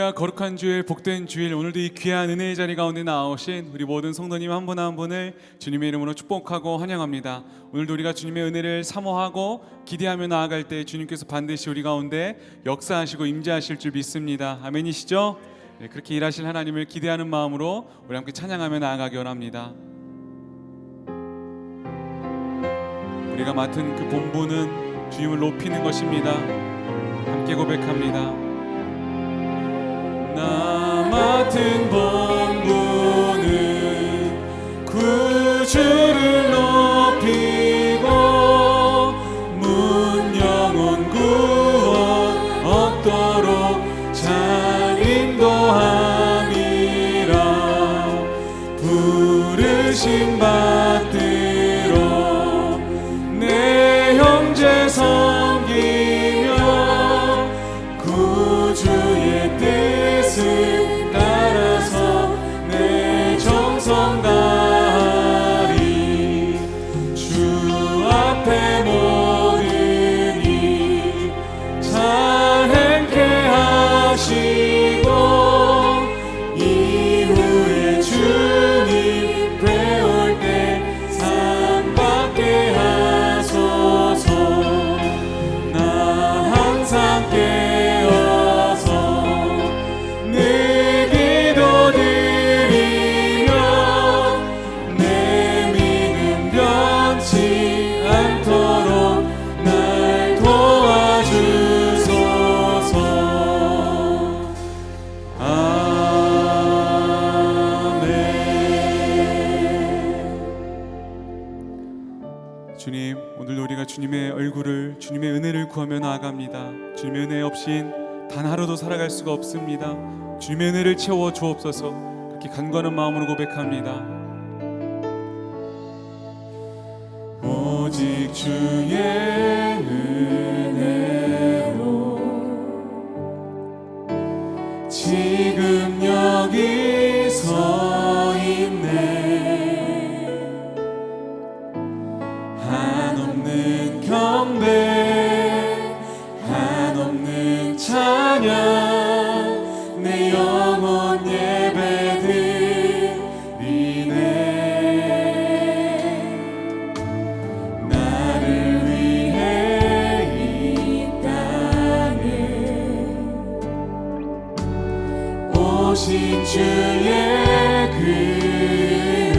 할렐루야. 거룩한 주일, 복된 주일, 오늘도 이 귀한 은혜의 자리 가운데 나오신 우리 모든 성도님 한 분 한 분을 주님의 이름으로 축복하고 환영합니다. 오늘도 우리가 주님의 은혜를 사모하고 기대하며 나아갈 때 주님께서 반드시 우리 가운데 역사하시고 임재하실 줄 믿습니다. 아멘이시죠? 네, 그렇게 일하실 하나님을 기대하는 마음으로 우리 함께 찬양하며 나아가기 원합니다. 우리가 맡은 그 본분은 주님을 높이는 것입니다. 함께 고백합니다. 나 맡은 본분은 구주를 높이고 문 영혼 구원 얻도록 잘 인도함이라. 부르심 받들어 내 형제 섬기며 구주의 뜻을 따라서 내 정성 다하리. 주 앞에 모든 일 잘 행케 하시고 이후에 주님 배울 때 상 받게 하소서. 나 항상 깨어서 내 기도 드리며 내 믿음 변치 않도록 날 도와주소서. 아멘. 주님, 오늘도 우리가 주님의 얼굴을, 주님의 은혜를 구하며 나아갑니다. 주님의 은혜 없인 단 하루도 살아갈 수가 없습니다. 주님의 은혜를 채워 주옵소서. 그렇게 간구하는 마음으로 고백합니다. 오직 주의 은혜로 지금 여기 서 있네. 한없는 경배, 한없는 찬양, 내 영혼 예배드리네. 나를 위해 이 땅에 오신 주의 그의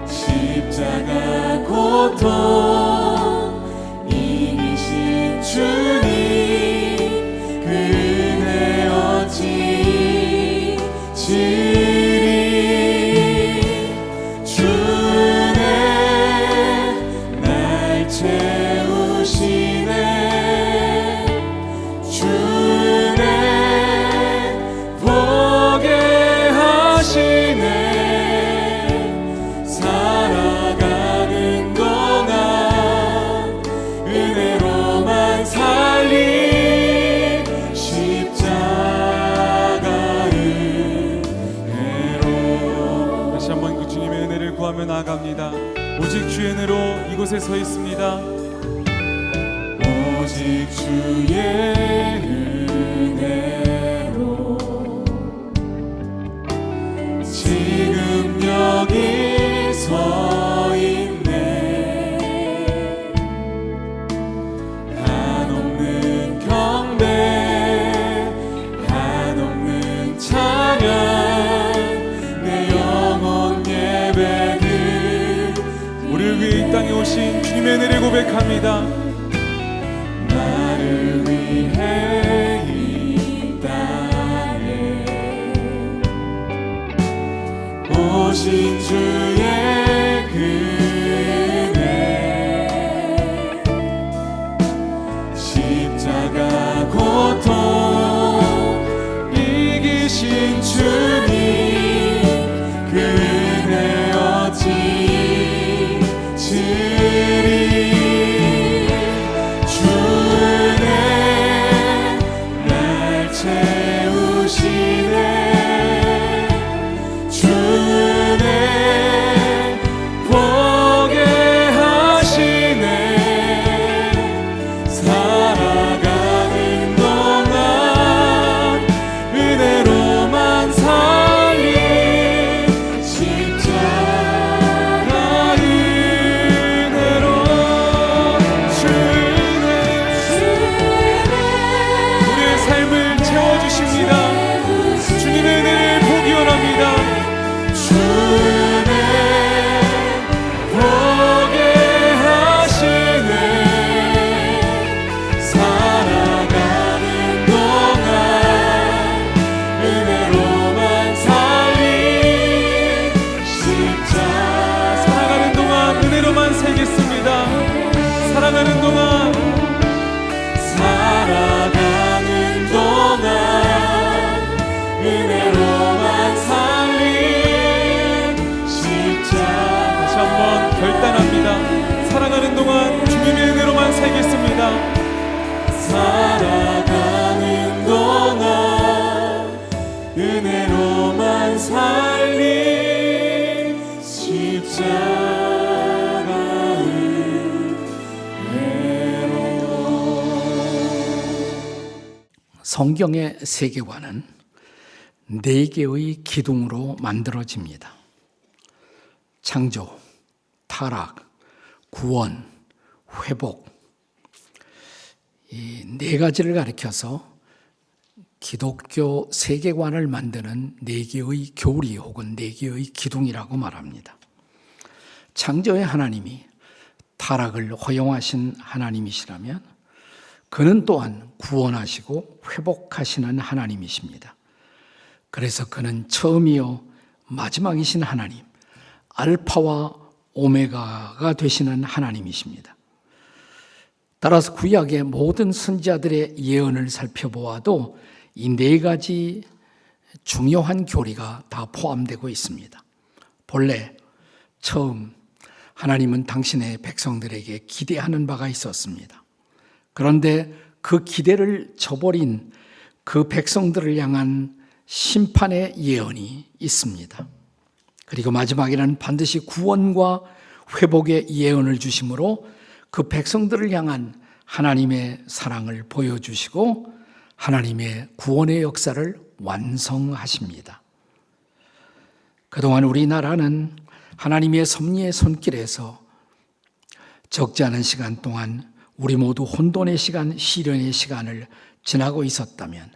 십자가 고통 이기신 주님 그 은혜 어찌 지리. 주 은혜 날 채우시네. 주 은혜 보게 하시네. 살아가는 동안 은혜로만 살리. 십자가 은혜로. 다시 한번 그 주님의 은혜를 구하며 나아갑니다. 오직 주의 은혜로 이곳에 서 있습니다. 오직 주의 은혜로 지금 여기 서 있네. 한없는 경배, 한없는 찬양, 내 영혼 예배드. 우리를 위해 이 땅에 오신 주님의 은혜를 고백합니다. 나를 위해 이 땅에 오신 주의 그 은혜. 십자가 고통 이기신 주님 그 은혜 어찌 지리. 주 은혜 날 채우시네. 주 은혜 성경의 세계관은 4개의 기둥으로 만들어집니다. 창조, 타락, 구원, 회복, 이 4가지를 가리켜서 기독교 세계관을 만드는 4개의 교리 혹은 4개의 기둥이라고 말합니다. 창조의 하나님이 타락을 허용하신 하나님이시라면 그는 또한 구원하시고 회복하시는 하나님이십니다. 그래서 그는 처음이요 마지막이신 하나님, 알파와 오메가가 되시는 하나님이십니다. 따라서 구약의 모든 선지자들의 예언을 살펴보아도 이 4가지 중요한 교리가 다 포함되고 있습니다. 본래 처음 하나님은 당신의 백성들에게 기대하는 바가 있었습니다. 그런데 그 기대를 저버린 그 백성들을 향한 심판의 예언이 있습니다. 그리고 마지막에는 반드시 구원과 회복의 예언을 주심으로 그 백성들을 향한 하나님의 사랑을 보여주시고 하나님의 구원의 역사를 완성하십니다. 그동안 우리나라는 하나님의 섭리의 손길에서 적지 않은 시간 동안 우리 모두 혼돈의 시간, 시련의 시간을 지나고 있었다면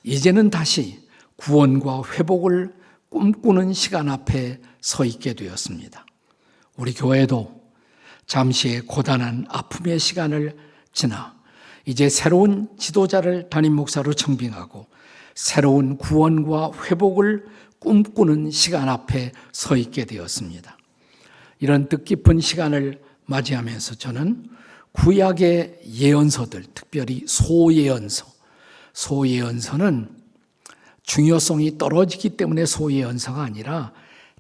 이제는 다시 구원과 회복을 꿈꾸는 시간 앞에 서 있게 되었습니다. 우리 교회도 잠시의 고단한 아픔의 시간을 지나 이제 새로운 지도자를 담임 목사로 청빙하고 새로운 구원과 회복을 꿈꾸는 시간 앞에 서 있게 되었습니다. 이런 뜻깊은 시간을 맞이하면서 저는 구약의 예언서들, 특별히 소예언서는 중요성이 떨어지기 때문에 소예언서가 아니라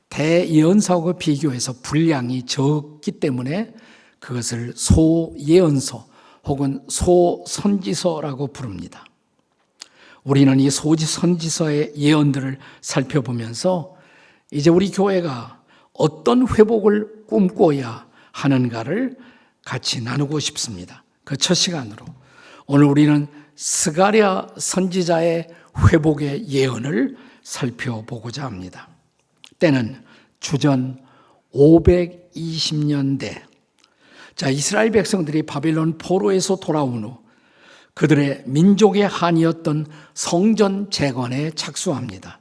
대예언서하고 비교해서 분량이 적기 때문에 그것을 소예언서 혹은 소선지서라고 부릅니다. 우리는 이 소선지서의 예언들을 살펴보면서 이제 우리 교회가 어떤 회복을 꿈꿔야 하는가를 같이 나누고 싶습니다. 그 첫 시간으로 오늘 우리는 스가랴 선지자의 회복의 예언을 살펴보고자 합니다. 때는 주전 520년대. 이스라엘 백성들이 바벨론 포로에서 돌아온 후 그들의 민족의 한이었던 성전 재건에 착수합니다.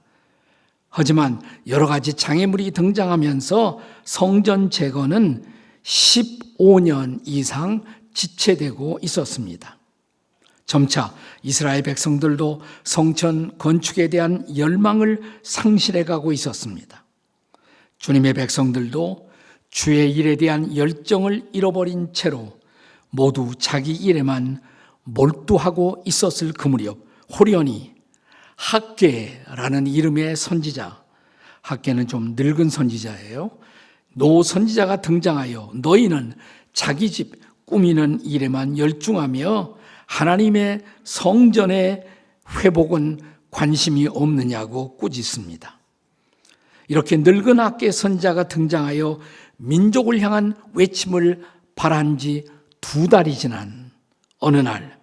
하지만 여러 가지 장애물이 등장하면서 성전 재건은 15년 이상 지체되고 있었습니다. 점차 이스라엘 백성들도 성전 건축에 대한 열망을 상실해 가고 있었습니다. 주님의 백성들도 주의 일에 대한 열정을 잃어버린 채로 모두 자기 일에만 몰두하고 있었을 그 무렵 호련히 학개라는 이름의 선지자, 학개는 좀 늙은 선지자예요. 노 선지자가 등장하여 너희는 자기 집 꾸미는 일에만 열중하며 하나님의 성전의 회복은 관심이 없느냐고 꾸짖습니다. 이렇게 늙은 학개 선지자가 등장하여 민족을 향한 외침을 발한 지 2달이 지난 어느 날,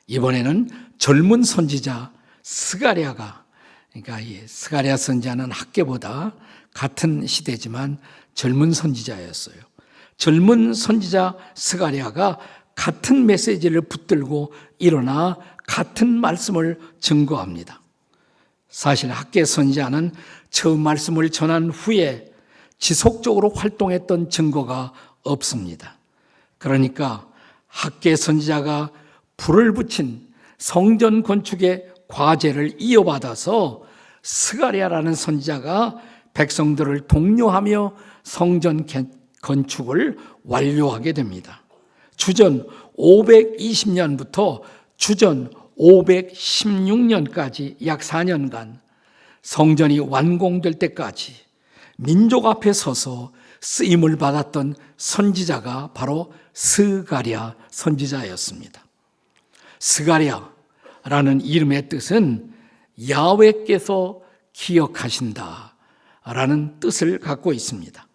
이번에는 젊은 선지자 스가랴가, 그러니까 이 스가랴 선지자는 학개보다 같은 시대지만 젊은 선지자였어요. 젊은 선지자 스가랴가 같은 메시지를 붙들고 일어나 같은 말씀을 증거합니다. 사실 학개 선지자는 처음 말씀을 전한 후에 지속적으로 활동했던 증거가 없습니다. 그러니까 학개 선지자가 불을 붙인 성전 건축의 과제를 이어받아서 스가랴라는 선지자가 백성들을 독려하며 성전 건축을 완료하게 됩니다. 주전 520년부터 주전 516년까지 약 4년간 성전이 완공될 때까지 민족 앞에 서서 쓰임을 받았던 선지자가 바로 스가랴 선지자였습니다. 스가랴라는 이름의 뜻은 야훼께서 기억하신다 라는 뜻을 갖고 있습니다.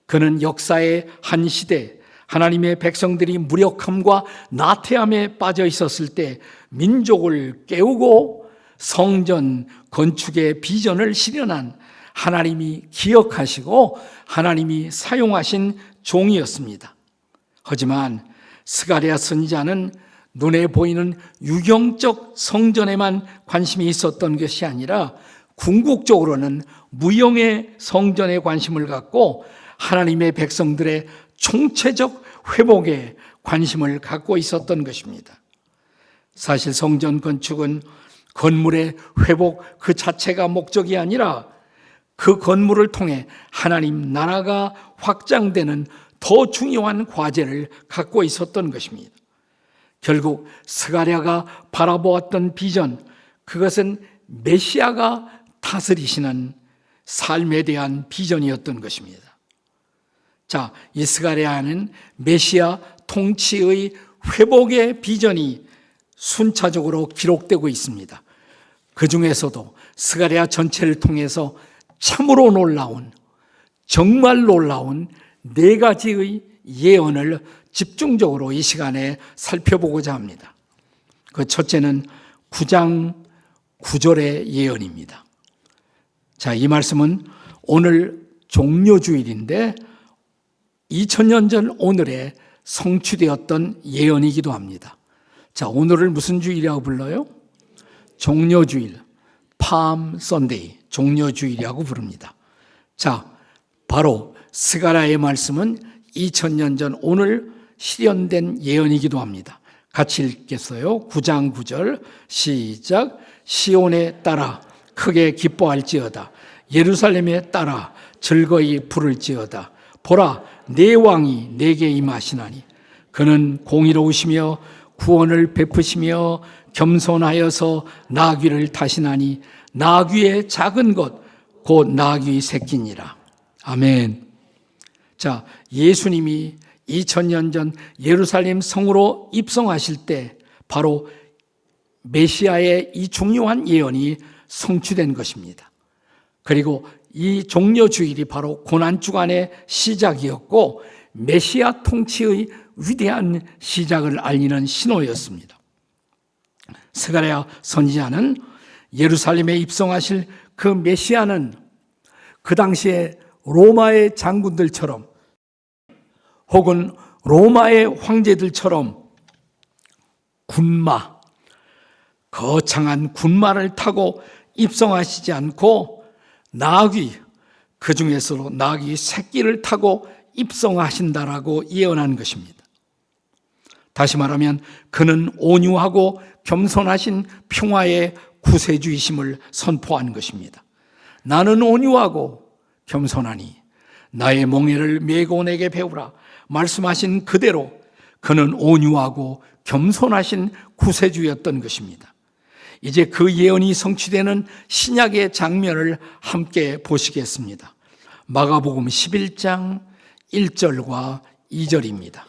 그는 역사의 한 시대 하나님의 백성들이 무력함과 나태함에 빠져 있었을 때 민족을 깨우고 성전 건축의 비전을 실현한 하나님이 기억하시고 하나님이 사용하신 종이었습니다. 하지만 스가랴 선지자는 눈에 보이는 유경적 성전에만 관심이 있었던 것이 아니라 궁극적으로는 무형의 성전에 관심을 갖고 하나님의 백성들의 총체적 회복에 관심을 갖고 있었던 것입니다. 사실 성전 건축은 건물의 회복 그 자체가 목적이 아니라 그 건물을 통해 하나님 나라가 확장되는 더 중요한 과제를 갖고 있었던 것입니다. 결국 스가랴가 바라보았던 비전, 그것은 메시아가 다스리시는 삶에 대한 비전이었던 것입니다. 자, 이 스가랴는 메시아 통치의 회복의 비전이 순차적으로 기록되고 있습니다. 그 중에서도 스가랴 전체를 통해서 참으로 놀라운, 정말 놀라운 4가지의 예언을 집중적으로 이 시간에 살펴보고자 합니다. 그 첫째는 9장 9절의 예언입니다. 자, 이 말씀은 오늘 종료주일인데 2000년 전 오늘에 성취되었던 예언이기도 합니다. 자, 오늘을 무슨 주일이라고 불러요? 종료주일, 팜 선데이, 종료주일이라고 부릅니다. 자, 바로 스가랴의 말씀은 2000년 전 오늘 실현된 예언이기도 합니다. 같이 읽겠어요. 9장 9절 시작. 시온에 따라 크게 기뻐할지어다. 예루살렘에 따라 즐거이 부를지어다. 보라, 내 왕이 내게 임하시나니 그는 공의로우시며 구원을 베푸시며 겸손하여서 나귀를 타시나니 나귀의 작은 것 곧 나귀 새끼니라. 아멘. 자, 예수님이 2000년 전 예루살렘 성으로 입성하실 때 바로 메시아의 이 중요한 예언이 성취된 것입니다. 그리고 이 종료주일이 바로 고난주간의 시작이었고 메시아 통치의 위대한 시작을 알리는 신호였습니다. 스가랴 선지자는 예루살렘에 입성하실 그 메시아는 그 당시에 로마의 장군들처럼 혹은 로마의 황제들처럼 군마, 거창한 군마를 타고 입성하시지 않고 나귀, 그 중에서도 나귀 새끼를 타고 입성하신다라고 예언한 것입니다. 다시 말하면 그는 온유하고 겸손하신 평화의 구세주이심을 선포한 것입니다. 나는 온유하고 겸손하니 나의 멍에를 메고 내게 배우라 말씀하신 그대로 그는 온유하고 겸손하신 구세주였던 것입니다. 이제 그 예언이 성취되는 신약의 장면을 함께 보시겠습니다. 마가복음 11장 1절과 2절입니다.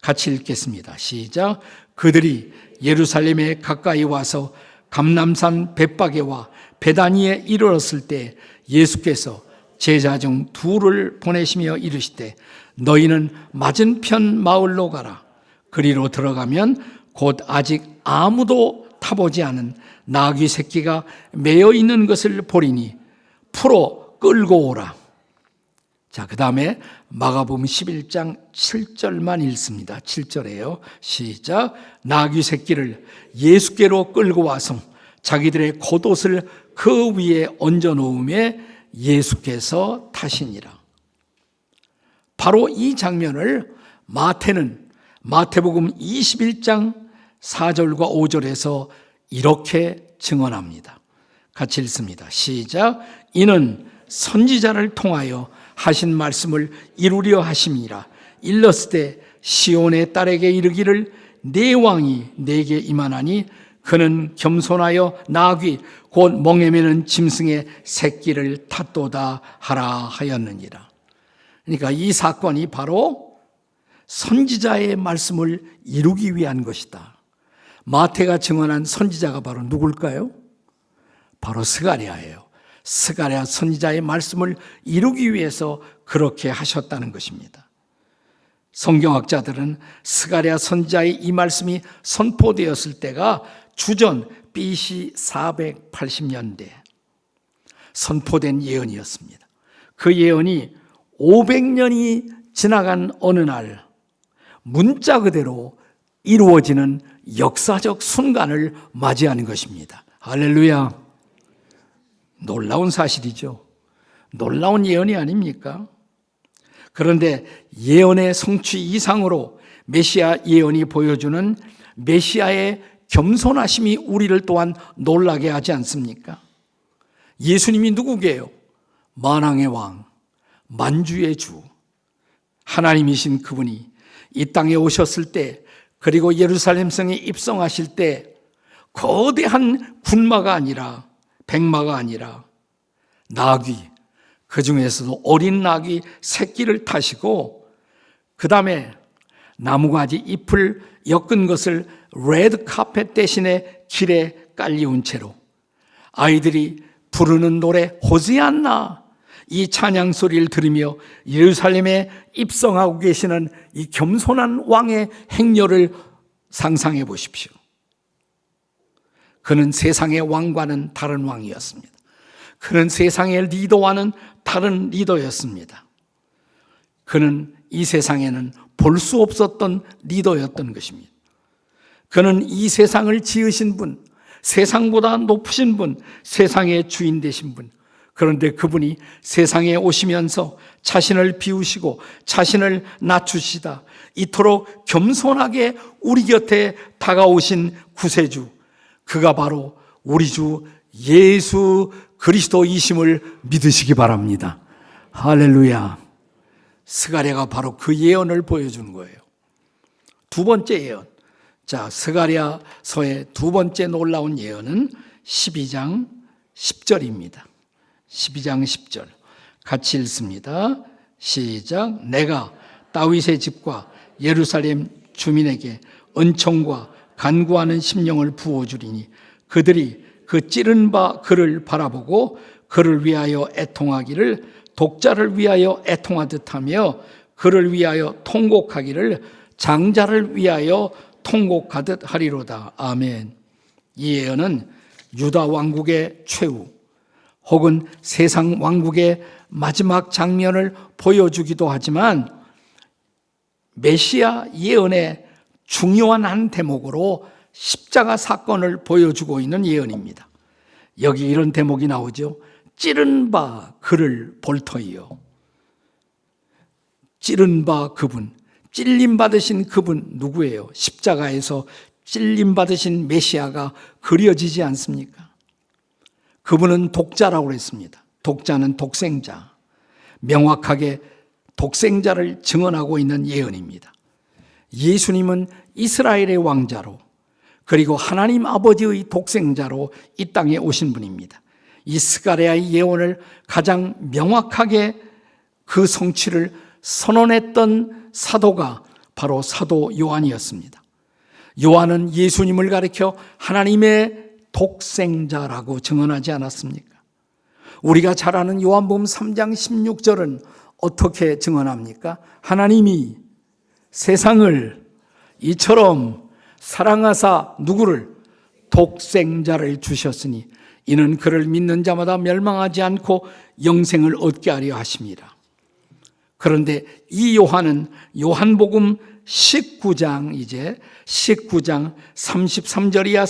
같이 읽겠습니다. 시작. 그들이 예루살렘에 가까이 와서 감람산 벳바게와 베다니에 이르렀을 때 예수께서 제자 중 2를 보내시며 이르시되 너희는 맞은편 마을로 가라. 그리로 들어가면 곧 아직 아무도 타보지 않은 나귀 새끼가 매어 있는 것을 보리니 풀어 끌고 오라. 자, 그 다음에 마가복음 11장 7절만 읽습니다. 7절에요. 시작. 나귀 새끼를 예수께로 끌고 와서 자기들의 겉옷을 그 위에 얹어 놓음에 예수께서 타시니라. 바로 이 장면을 마태는 마태복음 21장 4절과 5절에서 이렇게 증언합니다. 같이 읽습니다. 시작. 이는 선지자를 통하여 하신 말씀을 이루려 하심이라. 일렀을 때 시온의 딸에게 이르기를 내 왕이 내게 임하나니 그는 겸손하여 나귀 곧 멍에 매는 짐승의 새끼를 탔도다 하라 하였느니라. 그러니까 이 사건이 바로 선지자의 말씀을 이루기 위한 것이다. 마태가 증언한 선지자가 바로 누굴까요? 바로 스가랴예요. 스가랴 선지자의 말씀을 이루기 위해서 그렇게 하셨다는 것입니다. 성경학자들은 스가랴 선지자의 이 말씀이 선포되었을 때가 주전 BC 480년대 선포된 예언이었습니다. 그 예언이 500년이 지나간 어느 날 문자 그대로 이루어지는 역사적 순간을 맞이하는 것입니다. 할렐루야. 놀라운 사실이죠. 놀라운 예언이 아닙니까? 그런데 예언의 성취 이상으로 메시아 예언이 보여주는 메시아의 겸손하심이 우리를 또한 놀라게 하지 않습니까? 예수님이 누구게요? 만왕의 왕, 만주의 주, 하나님이신 그분이 이 땅에 오셨을 때, 그리고 예루살렘 성에 입성하실 때 거대한 군마가 아니라, 백마가 아니라 나귀, 그 중에서도 어린 나귀 새끼를 타시고, 그 다음에 나무가지 잎을 엮은 것을 레드 카펫 대신에 길에 깔리운 채로 아이들이 부르는 노래 호시안나, 이 찬양 소리를 들으며 예루살렘에 입성하고 계시는 이 겸손한 왕의 행렬을 상상해 보십시오. 그는 세상의 왕과는 다른 왕이었습니다. 그는 세상의 리더와는 다른 리더였습니다. 그는 이 세상에는 볼 수 없었던 리더였던 것입니다. 그는 이 세상을 지으신 분, 세상보다 높으신 분, 세상의 주인 되신 분, 그런데 그분이 세상에 오시면서 자신을 비우시고 자신을 낮추시다 이토록 겸손하게 우리 곁에 다가오신 구세주, 그가 바로 우리 주 예수 그리스도이심을 믿으시기 바랍니다. 할렐루야. 스가랴가 바로 그 예언을 보여주는 거예요. 두 번째 예언. 자, 스가랴서의 두 번째 놀라운 예언은 12장 10절입니다. 12장 10절 같이 읽습니다. 시작. 내가 다윗의 집과 예루살렘 주민에게 은총과 간구하는 심령을 부어주리니 그들이 그 찌른 바 그를 바라보고 그를 위하여 애통하기를 독자를 위하여 애통하듯 하며 그를 위하여 통곡하기를 장자를 위하여 통곡하듯 하리로다. 아멘. 이 예언은 유다 왕국의 최후 혹은 세상 왕국의 마지막 장면을 보여주기도 하지만 메시아 예언의 중요한 한 대목으로 십자가 사건을 보여주고 있는 예언입니다. 여기 이런 대목이 나오죠. 찌른 바 그를 볼 터이요. 찌른 바 그분, 찔림 받으신 그분 누구예요? 십자가에서 찔림 받으신 메시아가 그려지지 않습니까? 그분은 독자라고 그랬습니다. 독자는 독생자, 명확하게 독생자를 증언하고 있는 예언입니다. 예수님은 이스라엘의 왕자로, 그리고 하나님 아버지의 독생자로 이 땅에 오신 분입니다. 이 스가랴의 예언을 가장 명확하게 그 성취를 선언했던 사도가 바로 사도 요한이었습니다. 요한은 예수님을 가리켜 하나님의 독생자라고 증언하지 않았습니까? 우리가 잘 아는 요한복음 3장 16절은 어떻게 증언합니까? 하나님이 세상을 이처럼 사랑하사 누구를? 독생자를 주셨으니 이는 그를 믿는 자마다 멸망하지 않고 영생을 얻게 하려 하심이라. 그런데 이 요한은 요한복음 19장 33절이야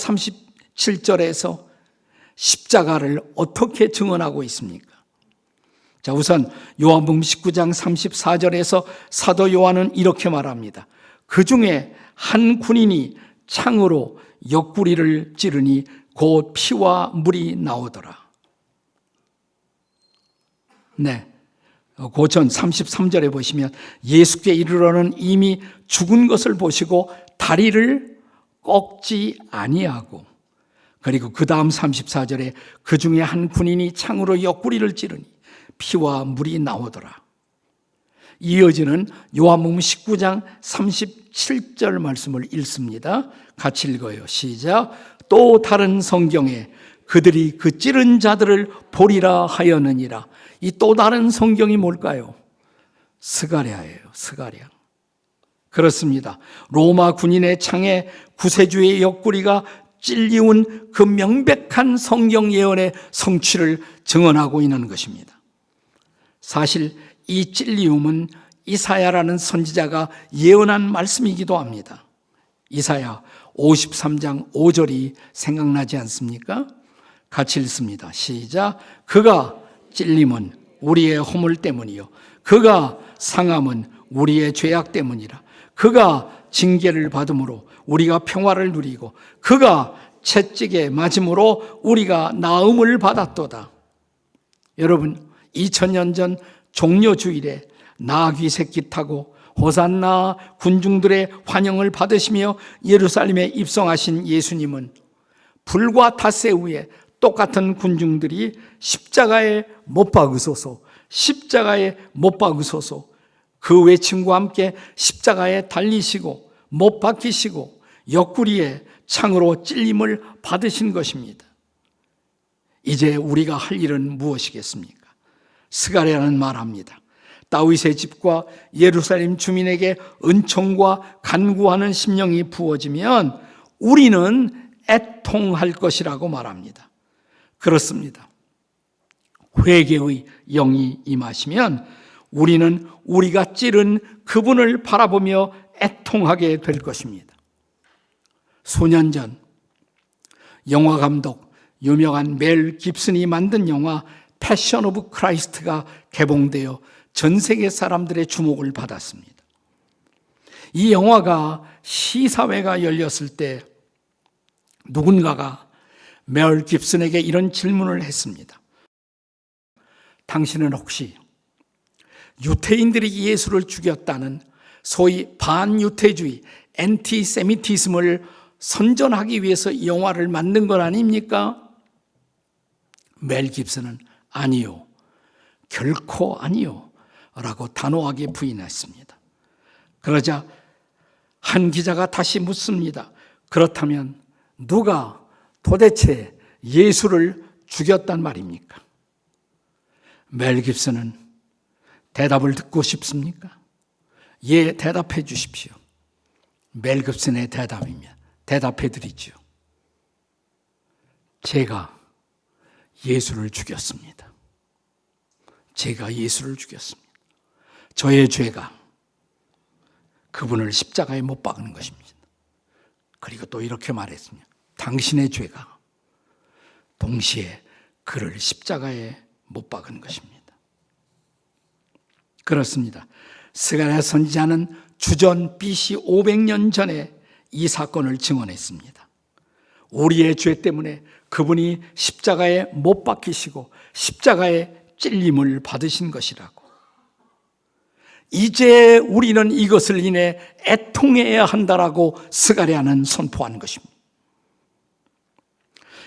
37절에서 십자가를 어떻게 증언하고 있습니까? 자, 우선 요한복음 19장 34절에서 사도 요한은 이렇게 말합니다. 그 중에 한 군인이 창으로 옆구리를 찌르니 곧 피와 물이 나오더라. 네. 고전 33절에 보시면 예수께 이르러는 이미 죽은 것을 보시고 다리를 꺾지 아니하고, 그리고 그 다음 34절에 그 중에 한 군인이 창으로 옆구리를 찌르니 피와 물이 나오더라. 이어지는 요한복음 19장 37절 말씀을 읽습니다. 같이 읽어요. 시작. 또 다른 성경에 그들이 그 찌른 자들을 보리라 하였느니라. 이 또 다른 성경이 뭘까요? 스가랴예요. 스가랴. 그렇습니다. 로마 군인의 창에 구세주의 옆구리가 찔리운 그 명백한 성경 예언의 성취를 증언하고 있는 것입니다. 사실 이 찔리움은 이사야라는 선지자가 예언한 말씀이기도 합니다. 이사야 53장 5절이 생각나지 않습니까? 같이 읽습니다. 시작. 그가 찔림은 우리의 허물 때문이요 그가 상함은 우리의 죄악 때문이라. 그가 징계를 받음으로 우리가 평화를 누리고 그가 채찍에 맞음으로 우리가 나음을 받았도다. 여러분 2000년 전 종려주일에 나귀 새끼 타고 호산나 군중들의 환영을 받으시며 예루살렘에 입성하신 예수님은 불과 닷새 후에 똑같은 군중들이 십자가에 못 박으소서, 십자가에 못 박으소서 그 외침과 함께 십자가에 달리시고 못 박히시고 옆구리에 창으로 찔림을 받으신 것입니다. 이제 우리가 할 일은 무엇이겠습니까? 스가랴는 말합니다. 다윗의 집과 예루살렘 주민에게 은총과 간구하는 심령이 부어지면 우리는 애통할 것이라고 말합니다. 그렇습니다. 회개의 영이 임하시면 우리는 우리가 찌른 그분을 바라보며 애통하게 될 것입니다. 수년 전 영화 감독 유명한 멜 깁슨이 만든 영화 패션 오브 크라이스트가 개봉되어 전 세계 사람들의 주목을 받았습니다. 이 영화가 시사회가 열렸을 때 누군가가 멜 깁슨에게 이런 질문을 했습니다. 당신은 혹시 유태인들이 예수를 죽였다는 소위 반유태주의, 엔티세미티즘을 선전하기 위해서 이 영화를 만든 건 아닙니까? 멜 깁슨은 아니요, 결코 아니요 라고 단호하게 부인했습니다. 그러자 한 기자가 다시 묻습니다. 그렇다면 누가 도대체 예수를 죽였단 말입니까? 멜 깁슨은 대답을 듣고 싶습니까? 예, 대답해 주십시오. 멜 깁슨의 대답이면 대답해 드리죠. 제가 예수를 죽였습니다. 제가 예수를 죽였습니다. 저의 죄가 그분을 십자가에 못 박는 것입니다. 그리고 또 이렇게 말했습니다. 당신의 죄가 동시에 그를 십자가에 못 박은 것입니다. 그렇습니다. 스가랴 선지자는 주전 BC 500년 전에 이 사건을 증언했습니다. 우리의 죄 때문에 그분이 십자가에 못 박히시고 십자가에 찔림을 받으신 것이라고. 이제 우리는 이것을 인해 애통해야 한다라고 스가랴는 선포한 것입니다.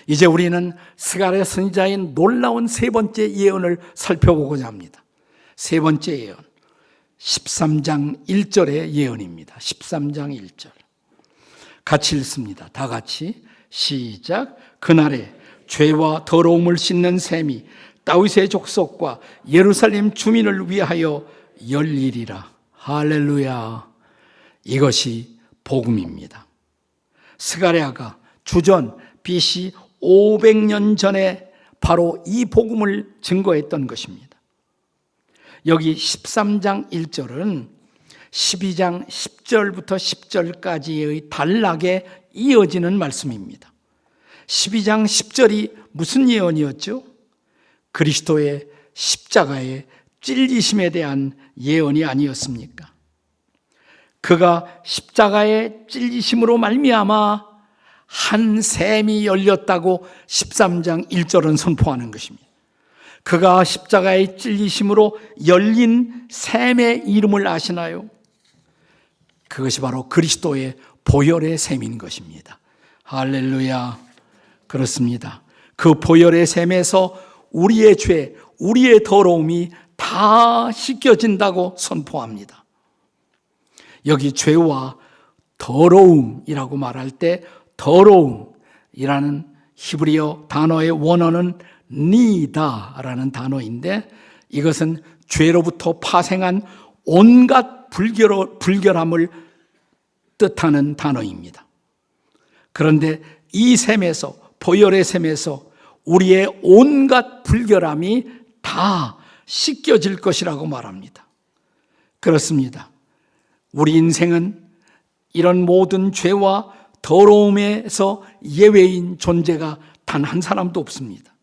이제 우리는 스가랴 선지자의 놀라운 세 번째 예언을 살펴보고자 합니다. 세 번째 예언, 13장 1절의 예언입니다. 13장 1절. 같이 읽습니다. 다 같이 시작. 그날에 죄와 더러움을 씻는 셈이 다윗의 족속과 예루살렘 주민을 위하여 열리리라. 할렐루야. 이것이 복음입니다. 스가랴가 주전 BC 500년 전에 바로 이 복음을 증거했던 것입니다. 여기 13장 1절은 12장 10절부터 10절까지의 단락에 이어지는 말씀입니다. 12장 10절이 무슨 예언이었죠? 그리스도의 십자가의 찔리심에 대한 예언이 아니었습니까? 그가 십자가의 찔리심으로 말미암아 한 샘이 열렸다고 13장 1절은 선포하는 것입니다. 그가 십자가의 찔리심으로 열린 샘의 이름을 아시나요? 그것이 바로 그리스도의 보혈의 샘인 것입니다. 할렐루야. 그렇습니다. 그 보혈의 샘에서 우리의 죄, 우리의 더러움이 다 씻겨진다고 선포합니다. 여기 죄와 더러움이라고 말할 때 더러움이라는 히브리어 단어의 원어는 니다라는 단어인데 이것은 죄로부터 파생한 온갖 불결함을 뜻하는 단어입니다. 그런데 이 셈에서, 보혈의 셈에서 우리의 온갖 불결함이 다 씻겨질 것이라고 말합니다. 그렇습니다. 우리 인생은 이런 모든 죄와 더러움에서 예외인 존재가 단 한 사람도 없습니다.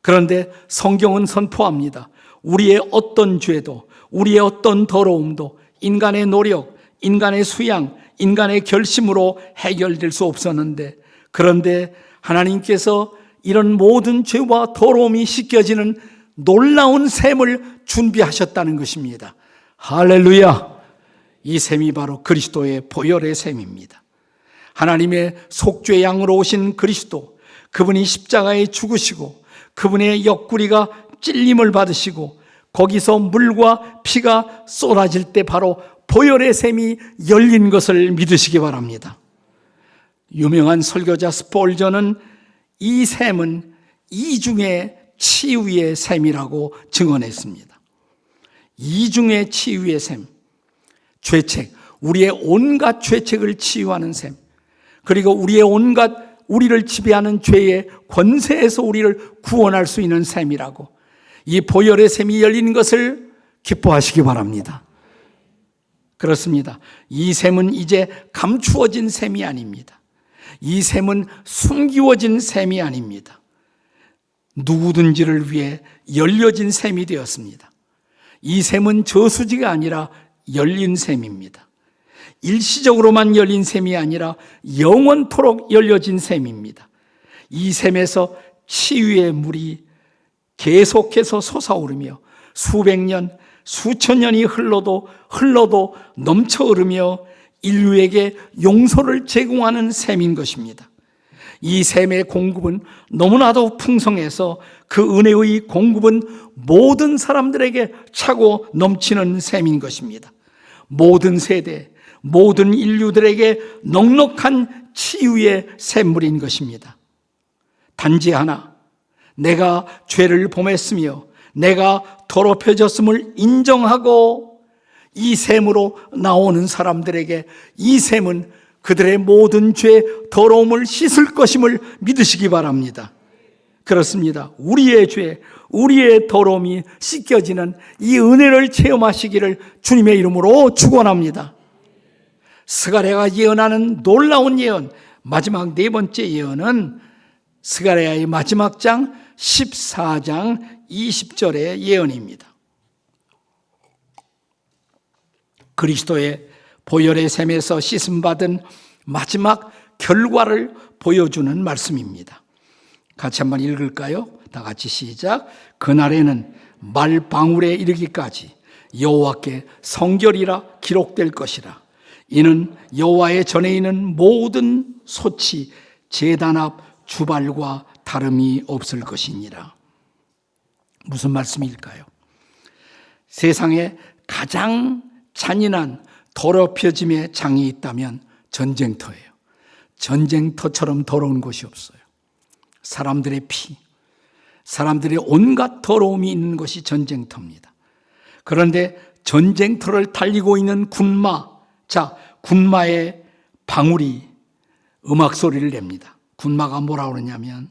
그런데 성경은 선포합니다. 우리의 어떤 죄도, 우리의 어떤 더러움도 인간의 노력, 인간의 수양, 인간의 결심으로 해결될 수 없었는데, 그런데 하나님께서 이런 모든 죄와 더러움이 씻겨지는 놀라운 셈을 준비하셨다는 것입니다. 할렐루야! 이 셈이 바로 그리스도의 보혈의 셈입니다. 하나님의 속죄 양으로 오신 그리스도, 그분이 십자가에 죽으시고 그분의 옆구리가 찔림을 받으시고 거기서 물과 피가 쏟아질 때 바로 보혈의 셈이 열린 것을 믿으시기 바랍니다. 유명한 설교자 스폴전은 이 셈은 이중의 치유의 셈이라고 증언했습니다. 이중의 치유의 셈, 죄책, 우리의 온갖 죄책을 치유하는 셈, 그리고 우리의 온갖 우리를 지배하는 죄의 권세에서 우리를 구원할 수 있는 셈이라고, 이 보혈의 셈이 열린 것을 기뻐하시기 바랍니다. 그렇습니다. 이 셈은 이제 감추어진 셈이 아닙니다. 이 셈은 숨기워진 셈이 아닙니다. 누구든지를 위해 열려진 셈이 되었습니다. 이 셈은 저수지가 아니라 열린 셈입니다. 일시적으로만 열린 셈이 아니라 영원토록 열려진 셈입니다. 이 셈에서 치유의 물이 계속해서 솟아오르며 수백 년, 수천 년이 흘러도 넘쳐 흐르며 인류에게 용서를 제공하는 셈인 것입니다. 이 셈의 공급은 너무나도 풍성해서 그 은혜의 공급은 모든 사람들에게 차고 넘치는 셈인 것입니다. 모든 세대, 모든 인류들에게 넉넉한 치유의 샘물인 것입니다. 단지 하나, 내가 죄를 범했으며 내가 더럽혀졌음을 인정하고 이 셈으로 나오는 사람들에게 이 셈은 그들의 모든 죄, 더러움을 씻을 것임을 믿으시기 바랍니다. 그렇습니다. 우리의 죄, 우리의 더러움이 씻겨지는 이 은혜를 체험하시기를 주님의 이름으로 축원합니다. 스가랴가 예언하는 놀라운 예언, 마지막 네 번째 예언은 스가랴의 마지막 장 14장 20절의 예언입니다. 그리스도의 보혈의 셈에서 씻음받은 마지막 결과를 보여주는 말씀입니다. 같이 한번 읽을까요? 다 같이 시작. 그날에는 말방울에 이르기까지 여호와께 성결이라 기록될 것이라. 이는 여호와의 전에 있는 모든 소치 제단 앞 주발과 다름이 없을 것이니라. 무슨 말씀일까요? 세상에 가장 잔인한 더럽혀짐의 장이 있다면 전쟁터예요. 전쟁터처럼 더러운 곳이 없어요. 사람들의 피, 사람들의 온갖 더러움이 있는 것이 전쟁터입니다. 그런데 전쟁터를 달리고 있는 군마, 군마의 방울이 음악 소리를 냅니다. 군마가 뭐라고 그러냐면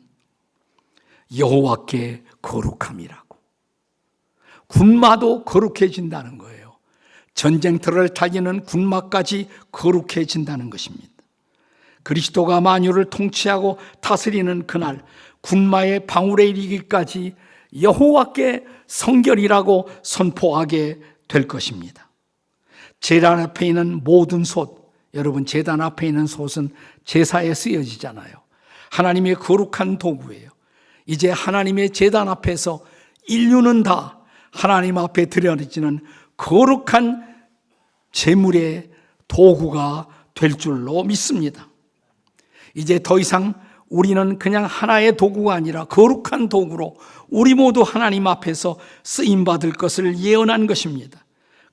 여호와께 거룩함이라고. 군마도 거룩해진다는 거예요. 전쟁터를 달리는 군마까지 거룩해진다는 것입니다. 그리스도가 만유를 통치하고 다스리는 그날 군마의 방울에 이르기까지 여호와께 성결이라고 선포하게 될 것입니다. 제단 앞에 있는 모든 솥, 여러분 제단 앞에 있는 솥은 제사에 쓰여지잖아요. 하나님의 거룩한 도구예요. 이제 하나님의 제단 앞에서 인류는 다 하나님 앞에 드려지는 거룩한 제물의 도구가 될 줄로 믿습니다. 이제 더 이상 우리는 그냥 하나의 도구가 아니라 거룩한 도구로 우리 모두 하나님 앞에서 쓰임받을 것을 예언한 것입니다.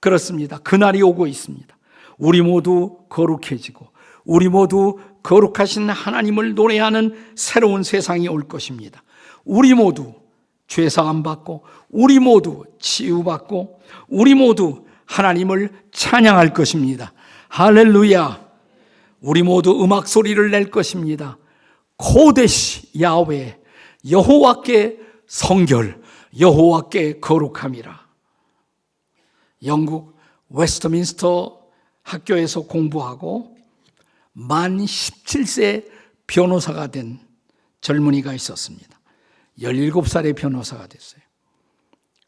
그렇습니다. 그날이 오고 있습니다. 우리 모두 거룩해지고 우리 모두 거룩하신 하나님을 노래하는 새로운 세상이 올 것입니다. 우리 모두 죄사함 받고 우리 모두 치유받고 우리 모두 하나님을 찬양할 것입니다. 할렐루야. 우리 모두 음악 소리를 낼 것입니다. 코데시 야훼, 여호와께 성결, 여호와께 거룩함이라. 영국 웨스트민스터 학교에서 공부하고 만 17세 변호사가 된 젊은이가 있었습니다. 17살의 변호사가 됐어요.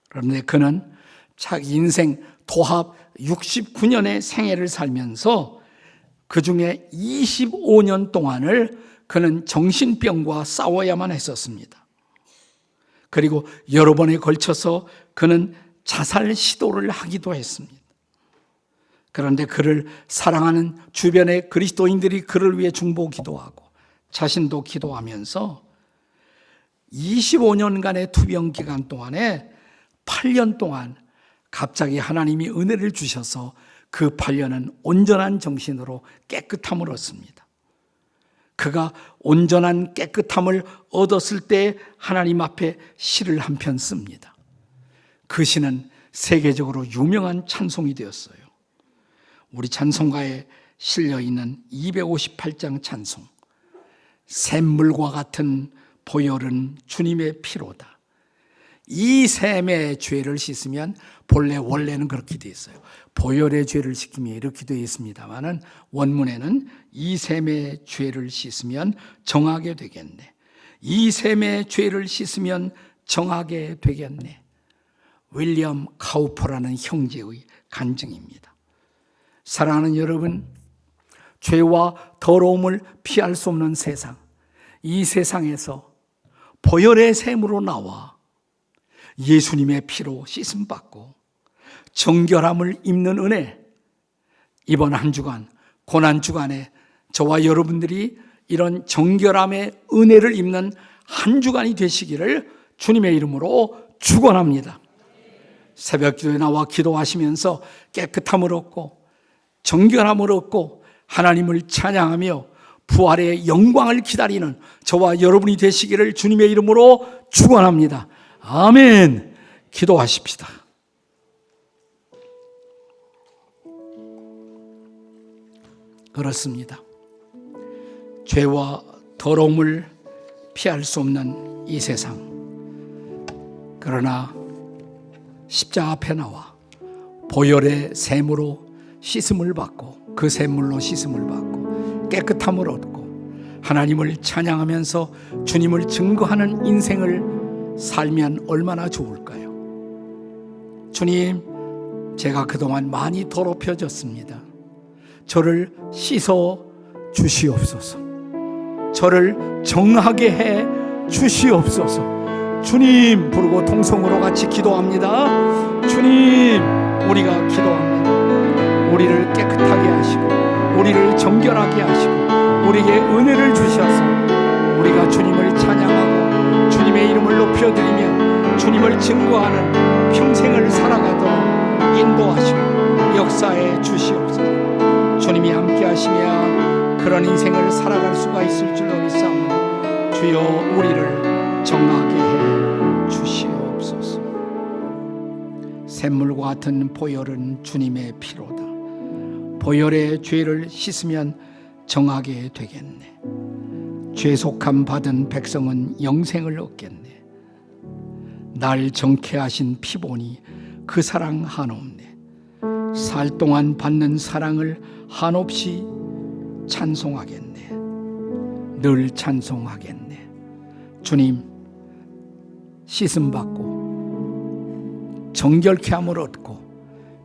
그런데 그는 자기 인생 도합 69년의 생애를 살면서 그 중에 25년 동안을 그는 정신병과 싸워야만 했었습니다. 그리고 여러 번에 걸쳐서 그는 자살 시도를 하기도 했습니다. 그런데 그를 사랑하는 주변의 그리스도인들이 그를 위해 중보 기도하고 자신도 기도하면서 25년간의 투병 기간 동안에 8년 동안 갑자기 하나님이 은혜를 주셔서 그 8년은 온전한 정신으로 깨끗함을 얻습니다. 그가 온전한 깨끗함을 얻었을 때 하나님 앞에 시를 한 편 씁니다. 그 시는 세계적으로 유명한 찬송이 되었어요. 우리 찬송가에 실려있는 258장 찬송, 샘물과 같은 보혈은 주님의 피로다. 이 샘의 죄를 씻으면, 원래는 그렇게 되어 있어요. 보혈의 죄를 씻기며 이렇게 되어 있습니다만은 원문에는 이 샘의 죄를 씻으면 정하게 되겠네. 이 샘의 죄를 씻으면 정하게 되겠네. 윌리엄 카우퍼라는 형제의 간증입니다. 사랑하는 여러분, 죄와 더러움을 피할 수 없는 세상, 이 세상에서 보혈의 샘으로 나와 예수님의 피로 씻음받고 정결함을 입는 은혜, 이번 한 주간, 고난주간에 저와 여러분들이 이런 정결함의 은혜를 입는 한 주간이 되시기를 주님의 이름으로 축원합니다. 새벽기도에 나와 기도하시면서 깨끗함을 얻고 정결함을 얻고 하나님을 찬양하며 부활의 영광을 기다리는 저와 여러분이 되시기를 주님의 이름으로 축원합니다. 아멘. 기도하십시다. 그렇습니다. 죄와 더러움을 피할 수 없는 이 세상, 그러나 십자가 앞에 나와 보혈의 샘으로 씻음을 받고 그 샘물로 씻음을 받고 깨끗함을 얻고 하나님을 찬양하면서 주님을 증거하는 인생을 살면 얼마나 좋을까요? 주님, 제가 그동안 많이 더럽혀졌습니다. 저를 씻어 주시옵소서. 저를 정하게 해 주시옵소서. 주님 부르고 통성으로 같이 기도합니다. 주님, 우리가 기도합니다. 우리를 깨끗하게 하시고 우리를 정결하게 하시고 우리에게 은혜를 주셔서 우리가 주님을 찬양하고 주님의 이름을 높여드리며 주님을 증거하는 평생을 살아가도록 인도하시고 역사해 주시옵소서. 주님이 함께 하시며 그런 인생을 살아갈 수가 있을 줄로 믿사오니 주여 우리를 정하게 해 주시옵소서. 샘물과 같은 보혈은 주님의 피로다. 보혈의 죄를 씻으면 정하게 되겠네. 죄속함 받은 백성은 영생을 얻겠네. 날 정케 하신 피보니 그 사랑 한없네. 살 동안 받는 사랑을 한없이 찬송하겠네. 늘 찬송하겠네. 주님, 씻음 받고 정결케 함을 얻고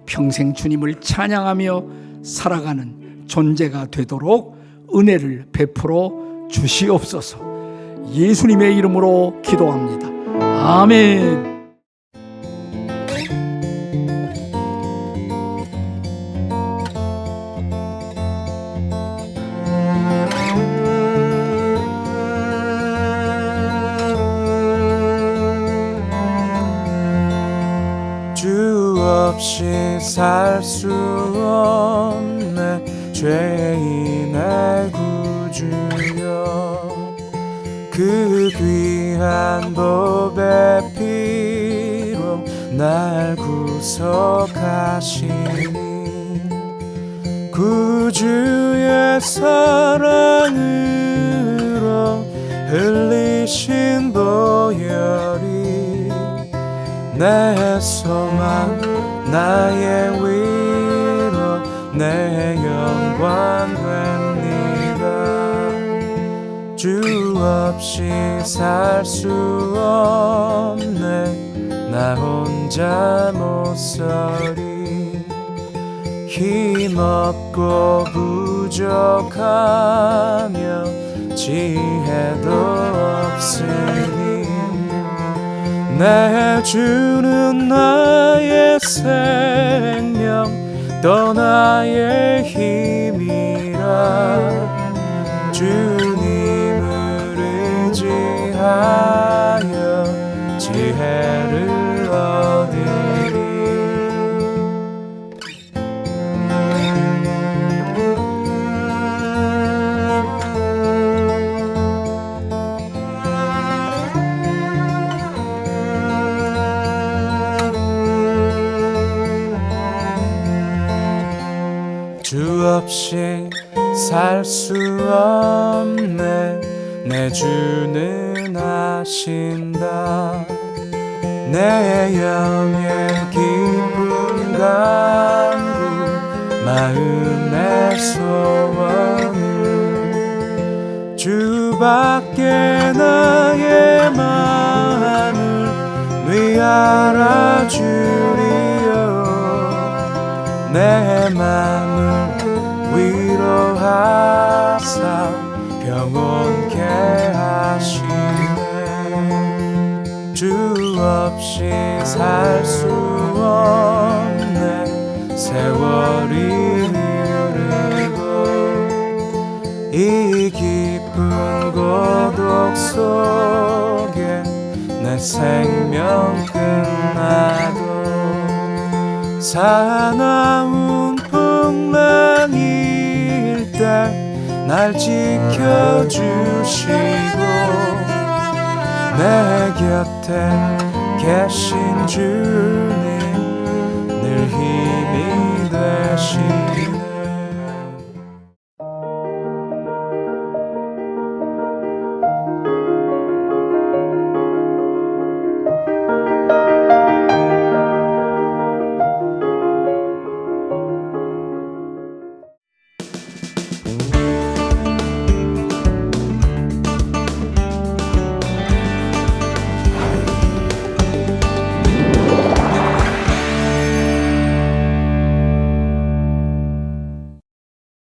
평생 주님을 찬양하며 살아가는 존재가 되도록 은혜를 베풀어 주시옵소서. 예수님의 이름으로 기도합니다. 아멘. 주 없이 살 수 없네. 죄인의 구주여, 그 귀한 보배 피로 날 구속하시니 구주의 사랑으로 흘리신 보혈이 내 소망 나의 위로 내 영광 됩니다. 주 없이 살 수 없네 나 혼자 못 서리 힘없고 부족하며 지혜도 없으니 내 주는 나의 생명 또 나의 힘이라 주님을 의지하여 지혜를 얻으리. 주 없이 살 수 없네 내 주는 아신다. 내 영의 기쁨 간구 마음의 소원을 주밖에 나의 마음을 위하라 주리여. 내 맘을 위로하사 평온케 하시네. 주 없이 살 수 없네 세월이 흐르고 이 깊은 고독 속에 내 생명 끝나도 사나운 풍랑일 때 날 지켜주시고 내 곁에 계신 주님 늘